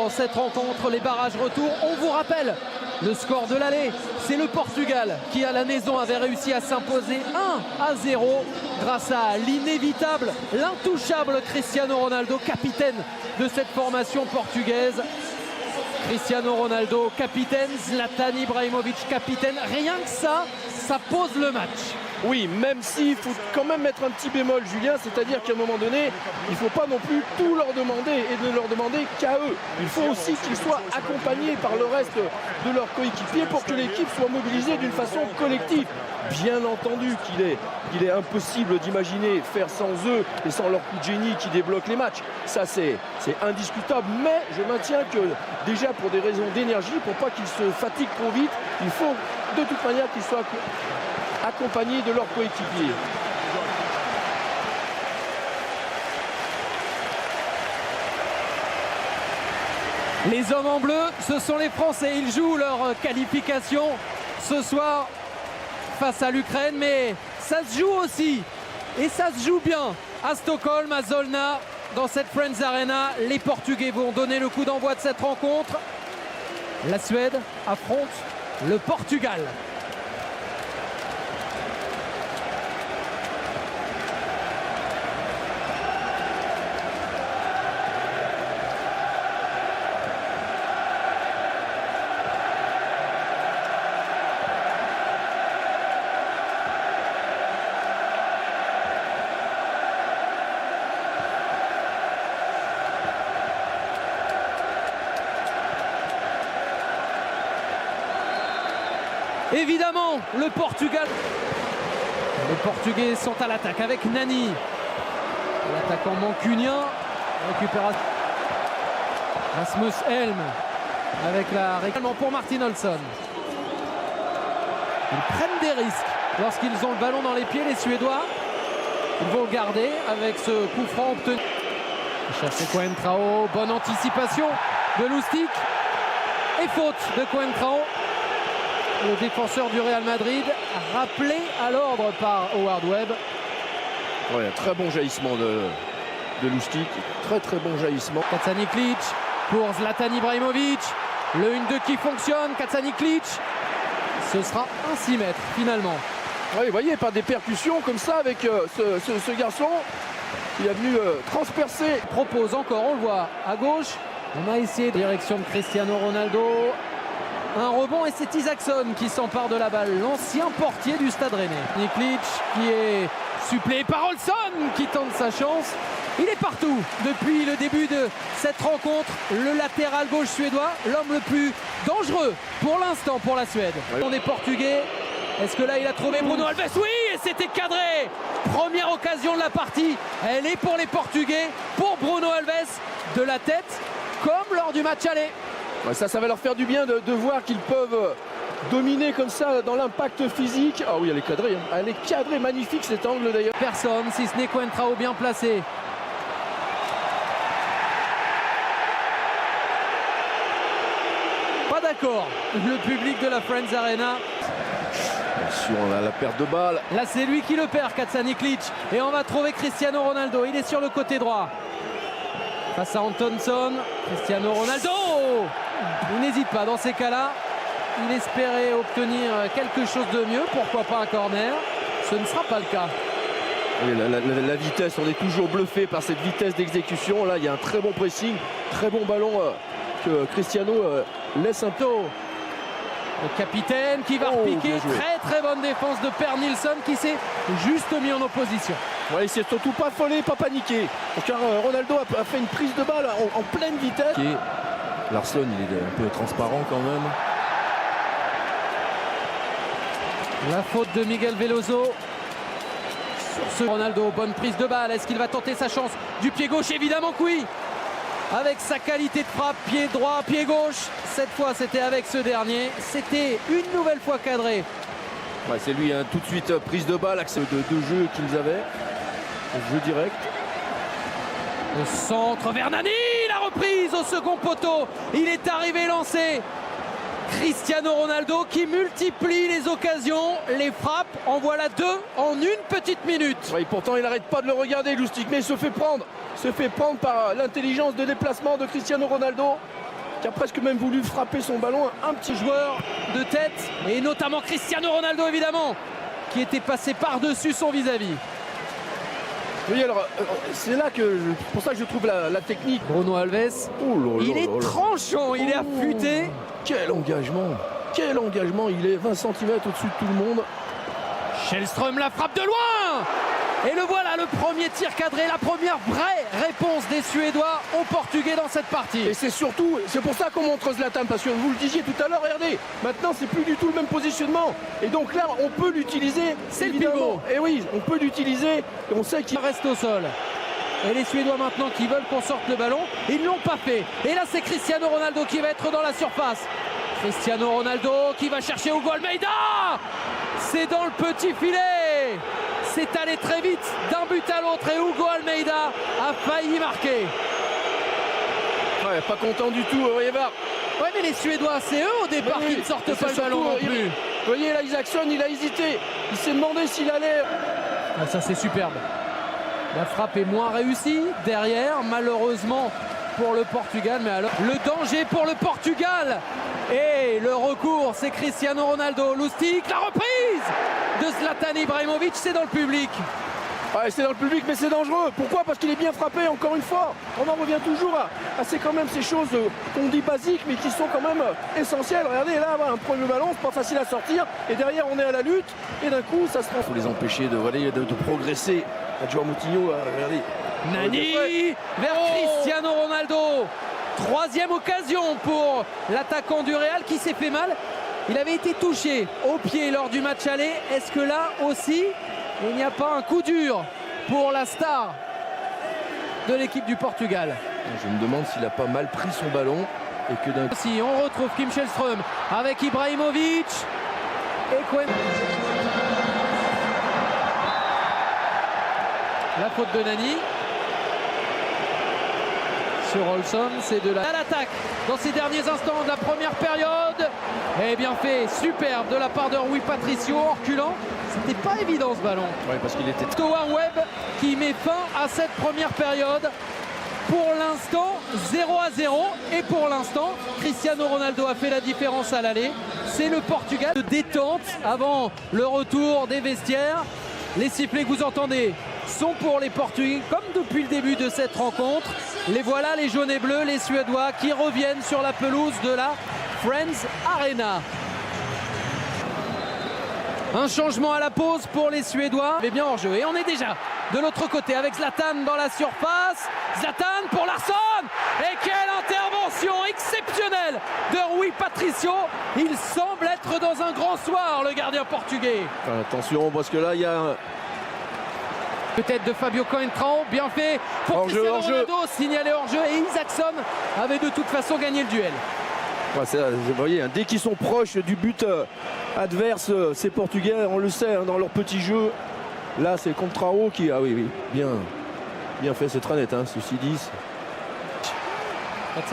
dans cette rencontre, les barrages retour. On vous rappelle le score de l'aller. C'est le Portugal qui, à la maison, avait réussi à s'imposer 1-0 grâce à l'inévitable, l'intouchable Cristiano Ronaldo, capitaine de cette formation portugaise. Cristiano Ronaldo, capitaine, Zlatan Ibrahimovic, capitaine. Rien que ça, ça pose le match. Oui, même s'il faut quand même mettre un petit bémol, Julien, c'est-à-dire qu'à un moment donné, il ne faut pas non plus tout leur demander et ne leur demander qu'à eux. Il faut aussi qu'ils soient accompagnés par le reste de leurs coéquipiers pour que l'équipe soit mobilisée d'une façon collective. Bien entendu qu'il est impossible d'imaginer faire sans eux et sans leur coup de génie qui débloquent les matchs. Ça, c'est indiscutable. Mais je maintiens que déjà pour des raisons d'énergie, pour pas qu'ils se fatiguent trop vite, il faut de toute manière qu'ils soient accompagnés de leurs coéquipiers. Les hommes en bleu, ce sont les Français. Ils jouent leur qualification ce soir face à l'Ukraine, mais ça se joue aussi, et ça se joue bien à Stockholm, à Solna, dans cette Friends Arena. Les Portugais vont donner le coup d'envoi de cette rencontre. La Suède affronte le Portugal. Évidemment, le Portugal. Les Portugais sont à l'attaque avec Nani. L'attaquant mancunien. Récupération. Rasmus Elm avec la réclamation pour Martin Olsson. Ils prennent des risques lorsqu'ils ont le ballon dans les pieds, les Suédois. Ils vont le garder avec ce coup franc obtenu. Chercher Coentrao. Bonne anticipation de Lustig. Et faute de Coentrao. Le défenseur du Real Madrid, rappelé à l'ordre par Howard Webb. Ouais, un très bon jaillissement de Lustig. Très bon jaillissement. Kacaniklic pour Zlatan Ibrahimovic. Le 1-2 qui fonctionne. Kacaniklic. Ce sera un 6 mètres finalement. Oui, vous voyez, par des percussions comme ça avec ce garçon qui est venu transpercer. Propose encore, on le voit à gauche. On a essayé direction de Cristiano Ronaldo. Un rebond et c'est Isaacson qui s'empare de la balle, l'ancien portier du Stade Rennais. Niklic qui est suppléé par Olsson qui tente sa chance. Il est partout depuis le début de cette rencontre. Le latéral gauche suédois, l'homme le plus dangereux pour l'instant pour la Suède. Oui. On est portugais. Est-ce que là il a trouvé Bruno Alves? Oui, et c'était cadré. Première occasion de la partie. Elle est pour les Portugais, pour Bruno Alves, de la tête comme lors du match aller. Ça va leur faire du bien de voir qu'ils peuvent dominer comme ça dans l'impact physique. Ah oui, elle est cadrée. Hein. Elle est cadrée, magnifique cet angle d'ailleurs. Personne, si ce n'est Coentrao bien placé. Pas d'accord. Le public de la Friends Arena. Attention, on a la perte de balle. Là, c'est lui qui le perd, Kacaniklic. Et on va trouver Cristiano Ronaldo. Il est sur le côté droit. Face à Antonsson. Cristiano Ronaldo. Il n'hésite pas dans ces cas-là. Il espérait obtenir quelque chose de mieux. Pourquoi pas un corner? Ce ne sera pas le cas. Oui, la vitesse, on est toujours bluffé par cette vitesse d'exécution. Là, il y a un très bon pressing, très bon ballon que Cristiano laisse un peu. Le capitaine qui va repiquer. Très bonne défense de Per Nilsson qui s'est juste mis en opposition. Ouais, il s'est surtout pas affolé, pas paniqué. Car Ronaldo a fait une prise de balle en pleine vitesse. Larsson, il est un peu transparent quand même. La faute de Miguel Veloso. Sur ce Ronaldo, bonne prise de balle. Est-ce qu'il va tenter sa chance du pied gauche? Évidemment que oui. Avec sa qualité de frappe, pied droit, pied gauche. Cette fois, c'était avec ce dernier. C'était une nouvelle fois cadré. Ouais, c'est lui, hein, tout de suite, prise de balle, accès de jeu qu'ils avaient. Jeu direct. Le centre vers Nani, la reprise au second poteau. Il est arrivé lancé. Cristiano Ronaldo qui multiplie les occasions, les frappes. En voilà 2 en une petite minute. Ouais, pourtant, il n'arrête pas de le regarder, Lustig, mais il se fait prendre. Se fait prendre par l'intelligence de déplacement de Cristiano Ronaldo. qui a presque même voulu frapper son ballon. Un petit joueur de tête, et notamment Cristiano Ronaldo évidemment, qui était passé par-dessus son vis-à-vis. Oui, alors c'est là que, pour ça que je trouve la technique. Bruno Alves, il est tranchant, il est affûté. Quel engagement, il est 20 cm au-dessus de tout le monde. Schellström la frappe de loin. Et le voilà, le premier tir cadré, la première vraie réponse des Suédois aux Portugais dans cette partie. Et c'est surtout, c'est pour ça qu'on montre Zlatan, parce que vous le disiez tout à l'heure, regardez, maintenant c'est plus du tout le même positionnement. Et donc là, on peut l'utiliser. C'est le pivot. Et oui, on peut l'utiliser, et on sait qu'il reste au sol. Et les Suédois maintenant qui veulent qu'on sorte le ballon, ils ne l'ont pas fait. Et là, c'est Cristiano Ronaldo qui va être dans la surface. Cristiano Ronaldo qui va chercher Hugo Almeida. C'est dans le petit filet. C'est allé très vite d'un but à l'autre et Hugo Almeida a failli marquer. Ouais, pas content du tout, voyez voir. Ouais, mais les Suédois, c'est eux au départ qui ne sortent pas le ballon non plus. Vous voyez là, Isaacson, il a hésité. Il s'est demandé s'il allait. Ah, ça, c'est superbe. La frappe est moins réussie derrière, malheureusement pour le Portugal. Mais alors, le danger pour le Portugal. Et le recours, c'est Cristiano Ronaldo. Lustig, la reprise de Zlatan Ibrahimovic, c'est dans le public. Ouais, c'est dans le public, mais c'est dangereux. Pourquoi? Parce qu'il est bien frappé, encore une fois. On en revient toujours à ces choses qu'on dit basiques, mais qui sont quand même essentielles. Regardez, là, un premier ballon, c'est pas facile à sortir. Et derrière, on est à la lutte. Et d'un coup, ça se prend. Il faut les empêcher de progresser. João Moutinho, regardez. Nani vers Cristiano Ronaldo. Troisième occasion pour l'attaquant du Real qui s'est fait mal. Il avait été touché au pied lors du match aller. Est-ce que là aussi, il n'y a pas un coup dur pour la star de l'équipe du Portugal? Je me demande s'il n'a pas mal pris son ballon. Et que d'un coup... Si on retrouve Kim Schellström avec Ibrahimovic. Et Cohen. La faute de Nani. Sur Olson, c'est de l'attaque dans ces derniers instants de la première période. Et bien fait, superbe de la part de Rui Patricio en reculant. C'était pas évident ce ballon. Oui, parce qu'il était... Toa Webb qui met fin à cette première période. Pour l'instant, 0-0. Et pour l'instant, Cristiano Ronaldo a fait la différence à l'aller. C'est le Portugal de détente avant le retour des vestiaires. Les sifflets que vous entendez sont pour les Portugais, comme depuis le début de cette rencontre. Les voilà, les jaunes et bleus, les Suédois qui reviennent sur la pelouse de la Friends Arena. Un changement à la pause pour les Suédois. Mais bien hors jeu. Et on est déjà de l'autre côté avec Zlatan dans la surface. Zlatan pour Larsson. Et quelle intervention exceptionnelle de Rui Patricio. Il semble être dans un grand soir, le gardien portugais. Attention, parce que là, il y a... Peut-être de Fabio Coentrão, bien fait pour Cristiano Ronaldo, signalé hors-jeu. Et Isaacson avait de toute façon gagné le duel. Ouais, vous voyez, hein, dès qu'ils sont proches du but adverse, ces Portugais, on le sait, hein, dans leur petit jeu. Là, c'est Contrao qui... Ah oui, bien fait, c'est très net, hein, ceci dit.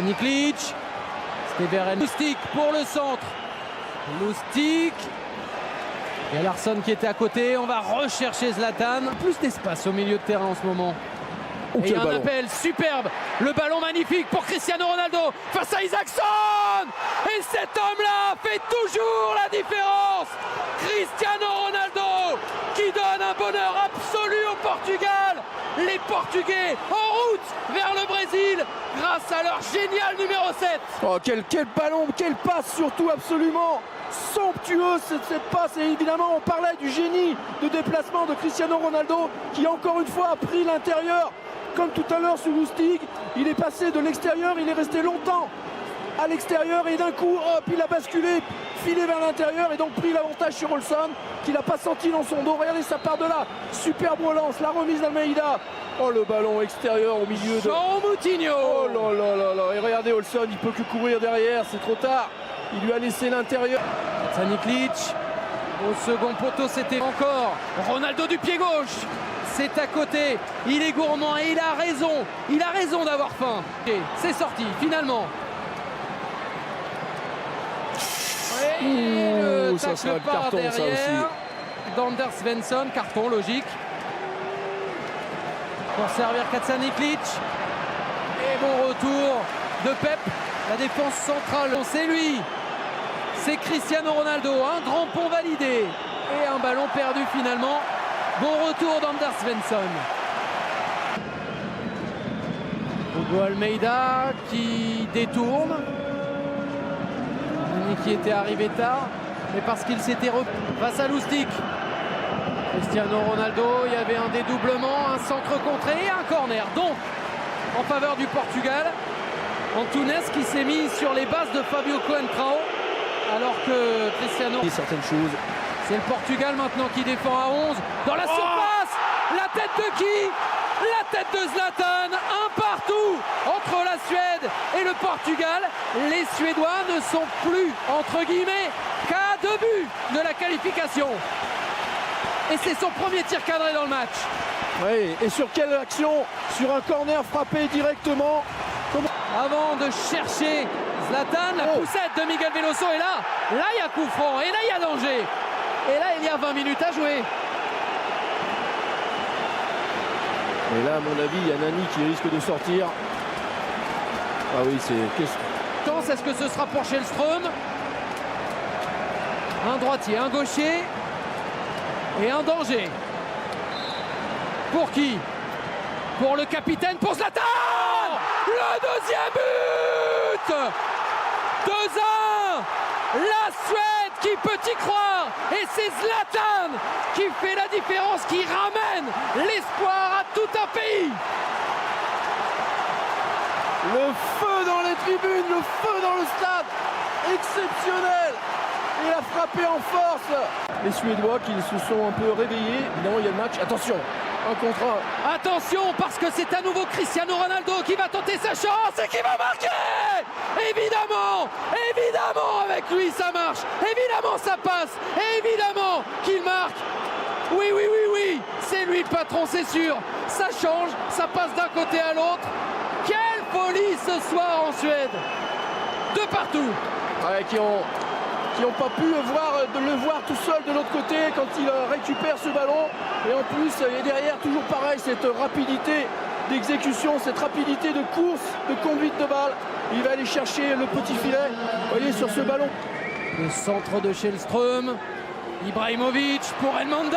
Niklic, Steveren, Lustig pour le centre. Lustig. Il y a Larsson qui était à côté, on va rechercher Zlatan. Plus d'espace au milieu de terrain en ce moment. Et un appel superbe, le ballon magnifique pour Cristiano Ronaldo face à Isaacson. Et cet homme-là fait toujours la différence. Cristiano Ronaldo qui donne un bonheur absolu au Portugal. Les Portugais en route vers le Brésil grâce à leur génial numéro 7. Oh, quel ballon, quelle passe surtout, absolument somptueuse cette passe. Et évidemment, on parlait du génie de déplacement de Cristiano Ronaldo qui encore une fois a pris l'intérieur. Comme tout à l'heure sur Lustig, il est passé de l'extérieur, il est resté longtemps à l'extérieur et d'un coup, hop, il a basculé, filé vers l'intérieur et donc pris l'avantage sur Olson, qu'il n'a pas senti dans son dos. Regardez, ça part de là, superbe relance, la remise d'Almeida. Oh, le ballon extérieur au milieu de... João Moutinho. Oh là là là là. Et regardez Olson, il peut que courir derrière, c'est trop tard. Il lui a laissé l'intérieur. Niklic, au second poteau, c'était encore Ronaldo du pied gauche. C'est à côté, il est gourmand et il a raison d'avoir faim. C'est sorti finalement. Et le ça sera le part carton, derrière, ça aussi. d'Anders Svensson, carton logique. Pour servir Niklic. Et bon retour de Pep La défense centrale, c'est lui. C'est Cristiano Ronaldo. Un grand pont validé. Et un ballon perdu finalement. Bon retour d'Anders Svensson. Hugo Almeida qui détourne. Nani qui était arrivé tard. Mais parce qu'il s'était face à Lustig. Cristiano Ronaldo, il y avait un dédoublement, un centre contré et un corner. Donc, en faveur du Portugal, Antunes qui s'est mis sur les bases de Fabio Coentrão, alors que Cristiano... Certaines choses. C'est le Portugal maintenant qui défend à 11. Dans la surface, la tête de qui? La tête de Zlatan, un partout entre la Suède et le Portugal. Les Suédois ne sont plus, entre guillemets, qu'à 2 buts de la qualification. Et c'est son premier tir cadré dans le match. Oui, et sur quelle action? Sur un corner frappé directement. Avant de chercher Zlatan, la poussette de Miguel Veloso. Et là il y a coup franc, et là il y a danger. Et là il y a 20 minutes à jouer. Et là, à mon avis, il y a Nani qui risque de sortir. Ah oui, c'est... Est-ce que ce sera pour Källström? Un droitier, un gaucher. Et un danger. Pour qui? Pour le capitaine, pour Zlatan! Le deuxième but! 2-1! La Suède qui peut y croire! Et c'est Zlatan qui fait la différence, qui ramène l'espoir à tout un pays! Le feu dans les tribunes, le feu dans le stade! Exceptionnel! Il a frappé en force. Les Suédois qui se sont un peu réveillés. Évidemment, il y a le match. Attention, un contre un. Attention, parce que c'est à nouveau Cristiano Ronaldo qui va tenter sa chance et qui va marquer. Évidemment, évidemment, avec lui ça marche. Évidemment, ça passe. Évidemment qu'il marque. Oui, oui, oui, oui. C'est lui le patron, c'est sûr. Ça change, ça passe d'un côté à l'autre. Quelle folie ce soir en Suède. De partout. Ouais, qui n'ont pas pu le voir tout seul de l'autre côté quand il récupère ce ballon. Et en plus, et derrière, toujours pareil, cette rapidité d'exécution, cette rapidité de course, de conduite de balle. Il va aller chercher le petit filet. Vous voyez, sur ce ballon. Le centre de Källström. Ibrahimovic pour Elmander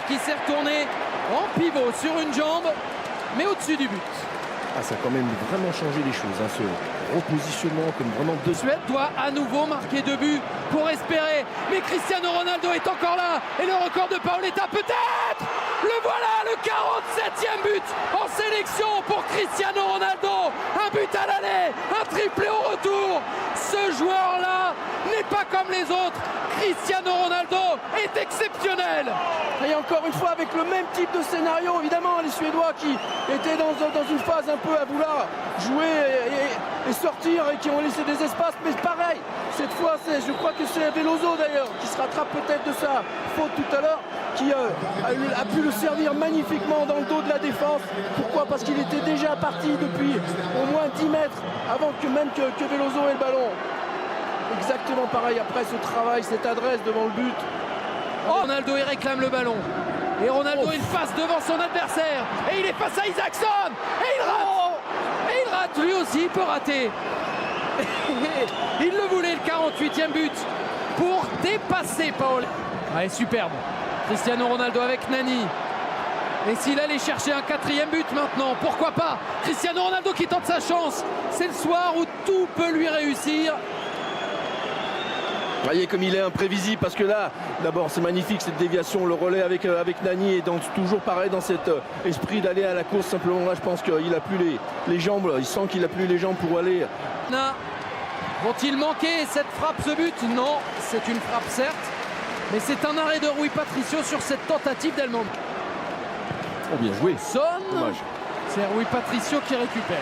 qui s'est retourné en pivot sur une jambe, mais au-dessus du but. Ah, ça a quand même vraiment changé les choses, hein, ce repositionnement comme vraiment deux. Suède doit à nouveau marquer 2 buts pour espérer. Mais Cristiano Ronaldo est encore là. Et le record de Paoletta peut-être. Le voilà, le 47e but en sélection pour Cristiano Ronaldo. Un but à l'aller, un triplé au retour. Ce joueur-là n'est pas comme les autres. Cristiano Ronaldo est exceptionnel. Et encore une fois avec le même type de scénario, évidemment, les Suédois qui étaient dans une phase un peu à vouloir jouer et sortir et qui ont laissé des espaces, mais pareil, cette fois je crois que c'est Veloso d'ailleurs qui se rattrape peut-être de sa faute tout à l'heure, qui a pu le servir magnifiquement dans le dos de la défense. Pourquoi? Parce qu'il était déjà parti depuis au moins 10 mètres avant que Veloso ait le ballon. Exactement pareil après ce travail, cette adresse devant le but. Oh, Ronaldo il réclame le ballon. Et Ronaldo il passe devant son adversaire. Et il est face à Isaacson. Et il rate. Et il rate, lui aussi il peut rater. Il le voulait, le 48e but. Pour dépasser Paul. Allez, superbe. Cristiano Ronaldo avec Nani. Et s'il allait chercher un 4e but maintenant, pourquoi pas? Cristiano Ronaldo qui tente sa chance. C'est le soir où tout peut lui réussir. Vous voyez comme il est imprévisible, parce que là, d'abord c'est magnifique cette déviation, le relais avec Nani, et toujours pareil dans cet esprit d'aller à la course. Simplement là je pense qu'il a plus les jambes, il sent qu'il a plus les jambes pour aller. Vont-ils manquer cette frappe, ce but? Non, c'est une frappe certes, mais c'est un arrêt de Rui Patricio sur cette tentative d'Elmander. Oh, bien joué. Dommage. C'est Rui Patricio qui récupère.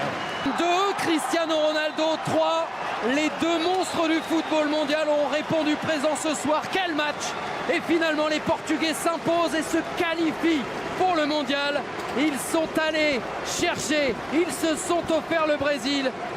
2, Cristiano Ronaldo, 3. Les 2 monstres du football mondial ont répondu présent ce soir. Quel match! Et finalement, les Portugais s'imposent et se qualifient pour le mondial. Ils sont allés chercher, ils se sont offerts le Brésil.